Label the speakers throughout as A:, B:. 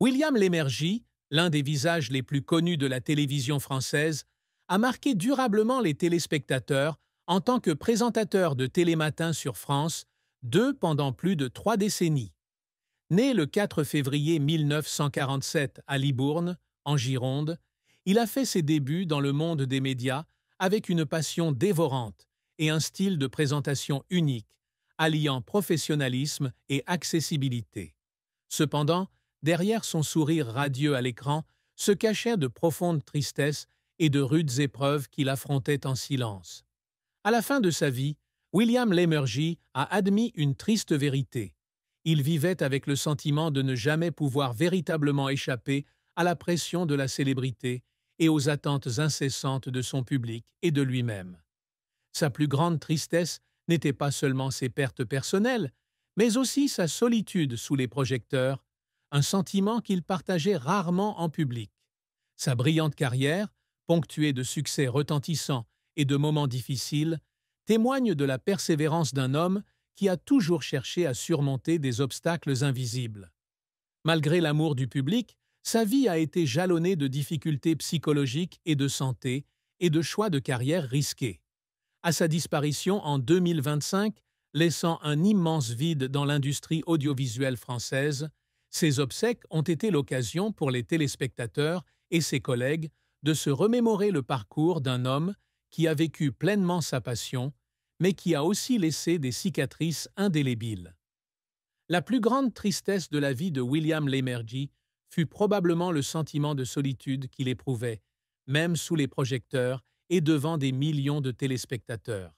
A: William Lémergie, l'un des visages les plus connus de la télévision française, a marqué durablement les téléspectateurs en tant que présentateur de Télématin sur France 2 pendant plus de 3 décennies. Né le 4 février 1947 à Libourne, en Gironde, il a fait ses débuts dans le monde des médias avec une passion dévorante et un style de présentation unique, alliant professionnalisme et accessibilité. Cependant, derrière son sourire radieux à l'écran se cachaient de profondes tristesses et de rudes épreuves qu'il affrontait en silence. À la fin de sa vie, William Lémergie a admis une triste vérité. Il vivait avec le sentiment de ne jamais pouvoir véritablement échapper à la pression de la célébrité et aux attentes incessantes de son public et de lui-même. Sa plus grande tristesse n'était pas seulement ses pertes personnelles, mais aussi sa solitude sous les projecteurs, un sentiment qu'il partageait rarement en public. Sa brillante carrière, ponctuée de succès retentissants et de moments difficiles, témoigne de la persévérance d'un homme qui a toujours cherché à surmonter des obstacles invisibles. Malgré l'amour du public, sa vie a été jalonnée de difficultés psychologiques et de santé et de choix de carrière risqués. À sa disparition en 2025, laissant un immense vide dans l'industrie audiovisuelle française, ses obsèques ont été l'occasion pour les téléspectateurs et ses collègues de se remémorer le parcours d'un homme qui a vécu pleinement sa passion, mais qui a aussi laissé des cicatrices indélébiles. La plus grande tristesse de la vie de William Lémergie fut probablement le sentiment de solitude qu'il éprouvait, même sous les projecteurs et devant des millions de téléspectateurs.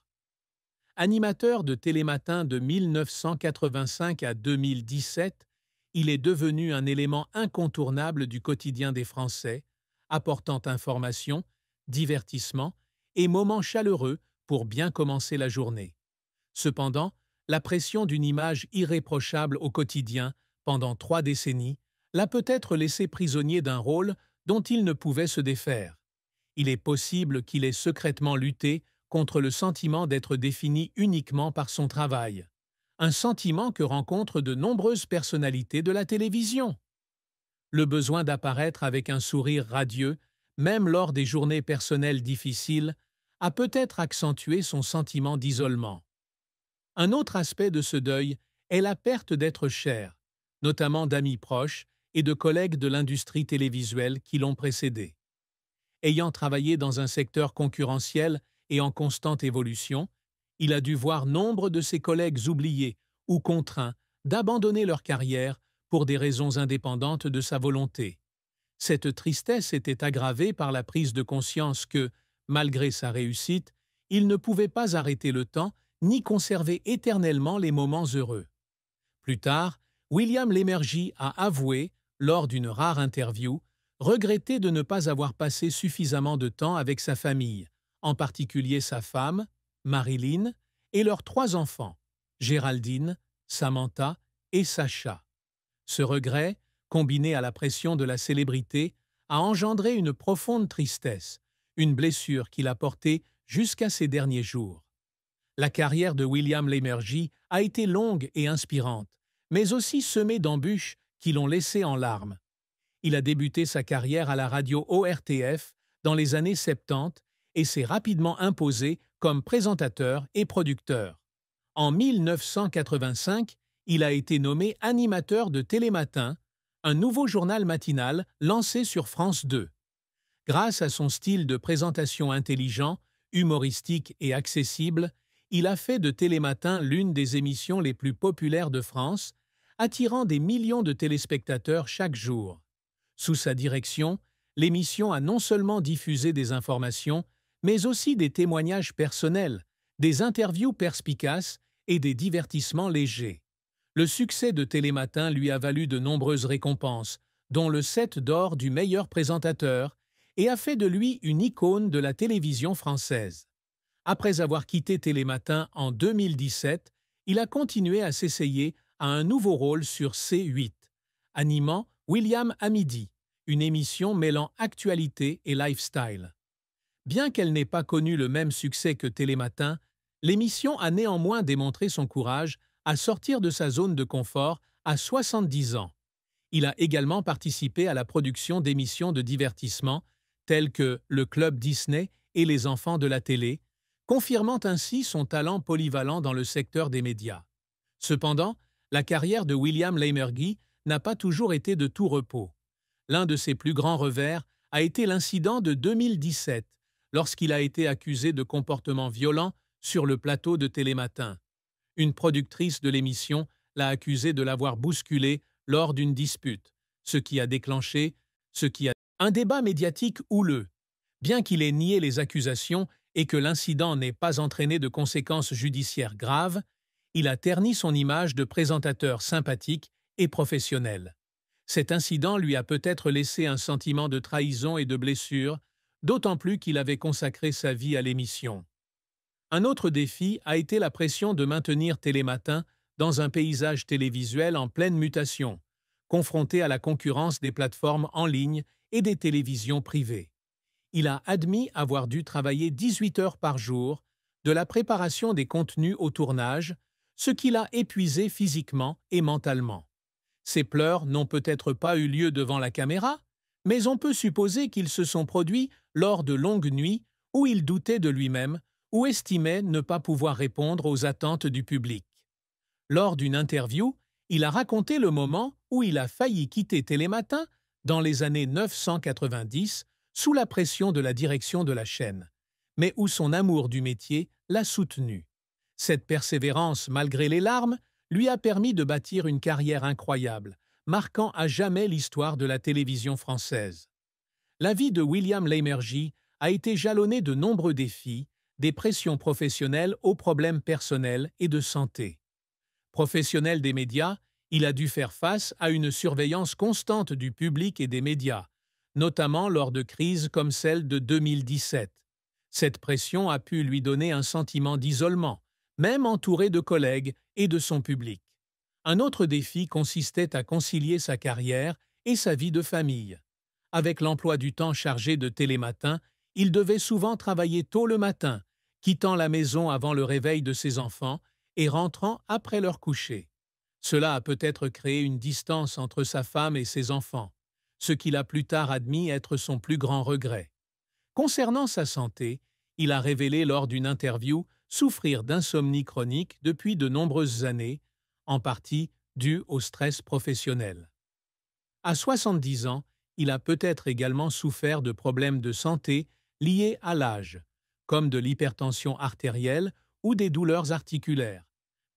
A: Animateur de Télématin de 1985 à 2017, il est devenu un élément incontournable du quotidien des Français, apportant information, divertissement et moments chaleureux pour bien commencer la journée. Cependant, la pression d'une image irréprochable au quotidien pendant 3 décennies l'a peut-être laissé prisonnier d'un rôle dont il ne pouvait se défaire. Il est possible qu'il ait secrètement lutté contre le sentiment d'être défini uniquement par son travail, un sentiment que rencontrent de nombreuses personnalités de la télévision. Le besoin d'apparaître avec un sourire radieux, même lors des journées personnelles difficiles, a peut-être accentué son sentiment d'isolement. Un autre aspect de ce deuil est la perte d'êtres chers, notamment d'amis proches et de collègues de l'industrie télévisuelle qui l'ont précédé. Ayant travaillé dans un secteur concurrentiel et en constante évolution, il a dû voir nombre de ses collègues oubliés ou contraints d'abandonner leur carrière pour des raisons indépendantes de sa volonté. Cette tristesse était aggravée par la prise de conscience que, malgré sa réussite, il ne pouvait pas arrêter le temps ni conserver éternellement les moments heureux. Plus tard, William Lémergie a avoué, lors d'une rare interview, regretter de ne pas avoir passé suffisamment de temps avec sa famille, en particulier sa femme, Marilyn, et leurs 3 enfants, Géraldine, Samantha et Sacha. Ce regret, combiné à la pression de la célébrité, a engendré une profonde tristesse, une blessure qu'il a portée jusqu'à ses derniers jours. La carrière de William Lémergie a été longue et inspirante, mais aussi semée d'embûches qui l'ont laissé en larmes. Il a débuté sa carrière à la radio ORTF dans les années 70 et s'est rapidement imposé comme présentateur et producteur. En 1985, il a été nommé animateur de Télématin, un nouveau journal matinal lancé sur France 2. Grâce à son style de présentation intelligent, humoristique et accessible, il a fait de Télématin l'une des émissions les plus populaires de France, attirant des millions de téléspectateurs chaque jour. Sous sa direction, l'émission a non seulement diffusé des informations, mais aussi des témoignages personnels, des interviews perspicaces et des divertissements légers. Le succès de Télématin lui a valu de nombreuses récompenses, dont le 7 d'or du meilleur présentateur, et a fait de lui une icône de la télévision française. Après avoir quitté Télématin en 2017, il a continué à s'essayer à un nouveau rôle sur C8, animant William à midi, une émission mêlant actualité et lifestyle. Bien qu'elle n'ait pas connu le même succès que Télématin, l'émission a néanmoins démontré son courage à sortir de sa zone de confort à 70 ans. Il a également participé à la production d'émissions de divertissement telles que Le Club Disney et Les Enfants de la télé, confirmant ainsi son talent polyvalent dans le secteur des médias. Cependant, la carrière de William Leimergy n'a pas toujours été de tout repos. L'un de ses plus grands revers a été l'incident de 2017, lorsqu'il a été accusé de comportements violents sur le plateau de Télématin. Une productrice de l'émission l'a accusé de l'avoir bousculé lors d'une dispute, ce qui a déclenché un débat médiatique houleux. Bien qu'il ait nié les accusations et que l'incident n'ait pas entraîné de conséquences judiciaires graves, il a terni son image de présentateur sympathique et professionnel. Cet incident lui a peut-être laissé un sentiment de trahison et de blessure, d'autant plus qu'il avait consacré sa vie à l'émission. Un autre défi a été la pression de maintenir Télématin dans un paysage télévisuel en pleine mutation, confronté à la concurrence des plateformes en ligne et des télévisions privées. Il a admis avoir dû travailler 18 heures par jour, de la préparation des contenus au tournage, ce qui l'a épuisé physiquement et mentalement. Ces pleurs n'ont peut-être pas eu lieu devant la caméra, mais on peut supposer qu'ils se sont produits lors de longues nuits où il doutait de lui-même ou estimait ne pas pouvoir répondre aux attentes du public. Lors d'une interview, il a raconté le moment où il a failli quitter Télématin dans les années 1990 sous la pression de la direction de la chaîne, mais où son amour du métier l'a soutenu. Cette persévérance, malgré les larmes, lui a permis de bâtir une carrière incroyable, marquant à jamais l'histoire de la télévision française. La vie de William Leimergy a été jalonnée de nombreux défis, des pressions professionnelles aux problèmes personnels et de santé. Professionnel des médias, il a dû faire face à une surveillance constante du public et des médias, notamment lors de crises comme celle de 2017. Cette pression a pu lui donner un sentiment d'isolement, même entouré de collègues et de son public. Un autre défi consistait à concilier sa carrière et sa vie de famille. Avec l'emploi du temps chargé de Télématin, il devait souvent travailler tôt le matin, quittant la maison avant le réveil de ses enfants et rentrant après leur coucher. Cela a peut-être créé une distance entre sa femme et ses enfants, ce qu'il a plus tard admis être son plus grand regret. Concernant sa santé, il a révélé lors d'une interview souffrir d'insomnie chronique depuis de nombreuses années, en partie due au stress professionnel. À 70 ans, il a peut-être également souffert de problèmes de santé liés à l'âge, comme de l'hypertension artérielle ou des douleurs articulaires,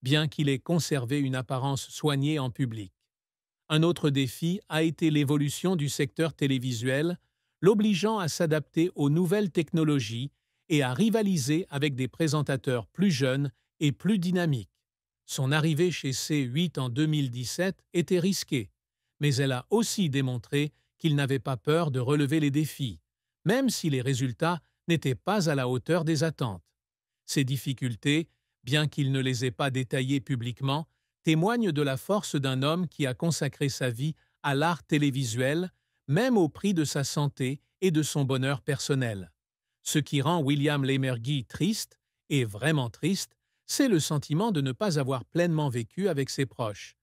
A: bien qu'il ait conservé une apparence soignée en public. Un autre défi a été l'évolution du secteur télévisuel, l'obligeant à s'adapter aux nouvelles technologies et à rivaliser avec des présentateurs plus jeunes et plus dynamiques. Son arrivée chez C8 en 2017 était risquée, mais elle a aussi démontré qu'il n'avait pas peur de relever les défis, même si les résultats n'étaient pas à la hauteur des attentes. Ces difficultés, bien qu'il ne les ait pas détaillées publiquement, témoignent de la force d'un homme qui a consacré sa vie à l'art télévisuel, même au prix de sa santé et de son bonheur personnel. Ce qui rend William Leimergy triste, et vraiment triste, c'est le sentiment de ne pas avoir pleinement vécu avec ses proches.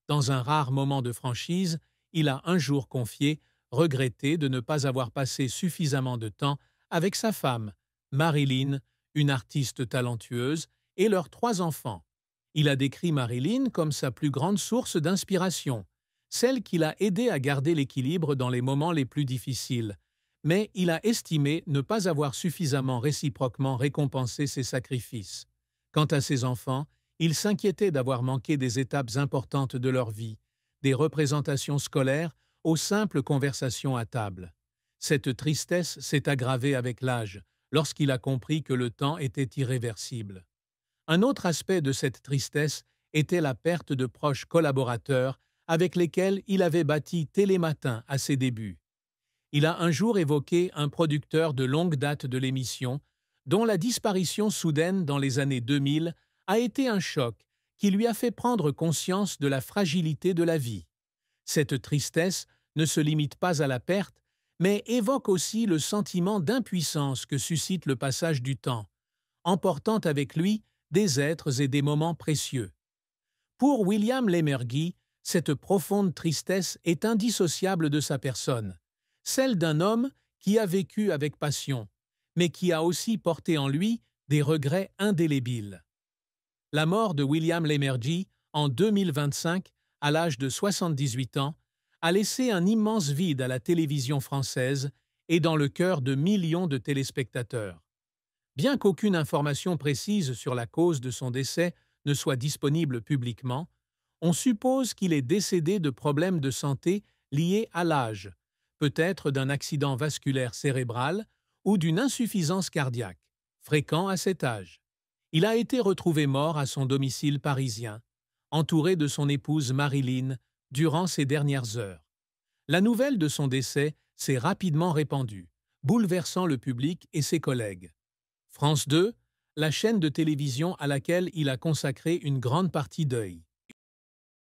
A: Dans un rare moment de franchise, il a un jour confié regretter de ne pas avoir passé suffisamment de temps avec sa femme, Marilyn, une artiste talentueuse, et leurs 3 enfants. Il a décrit Marilyn comme sa plus grande source d'inspiration, celle qui l'a aidé à garder l'équilibre dans les moments les plus difficiles, mais il a estimé ne pas avoir suffisamment réciproquement récompensé ses sacrifices. Quant à ses enfants, il s'inquiétait d'avoir manqué des étapes importantes de leur vie, des représentations scolaires aux simples conversations à table. Cette tristesse s'est aggravée avec l'âge, lorsqu'il a compris que le temps était irréversible. Un autre aspect de cette tristesse était la perte de proches collaborateurs avec lesquels il avait bâti Télématin à ses débuts. Il a un jour évoqué un producteur de longue date de l'émission, dont la disparition soudaine dans les années 2000 a été un choc qui lui a fait prendre conscience de la fragilité de la vie. Cette tristesse ne se limite pas à la perte, mais évoque aussi le sentiment d'impuissance que suscite le passage du temps, emportant avec lui des êtres et des moments précieux. Pour William Leimergy, Cette profonde tristesse est indissociable de sa personne, celle d'un homme qui a vécu avec passion, mais qui a aussi porté en lui des regrets indélébiles. La mort de William Lémergie, en 2025, à l'âge de 78 ans, a laissé un immense vide à la télévision française et dans le cœur de millions de téléspectateurs. Bien qu'aucune information précise sur la cause de son décès ne soit disponible publiquement, on suppose qu'il est décédé de problèmes de santé liés à l'âge, peut-être d'un accident vasculaire cérébral ou d'une insuffisance cardiaque, fréquent à cet âge. Il a été retrouvé mort à son domicile parisien, entouré de son épouse Marilyn, durant ces dernières heures. La nouvelle de son décès s'est rapidement répandue, bouleversant le public et ses collègues. France 2, la chaîne de télévision à laquelle il a consacré une grande partie d'œil.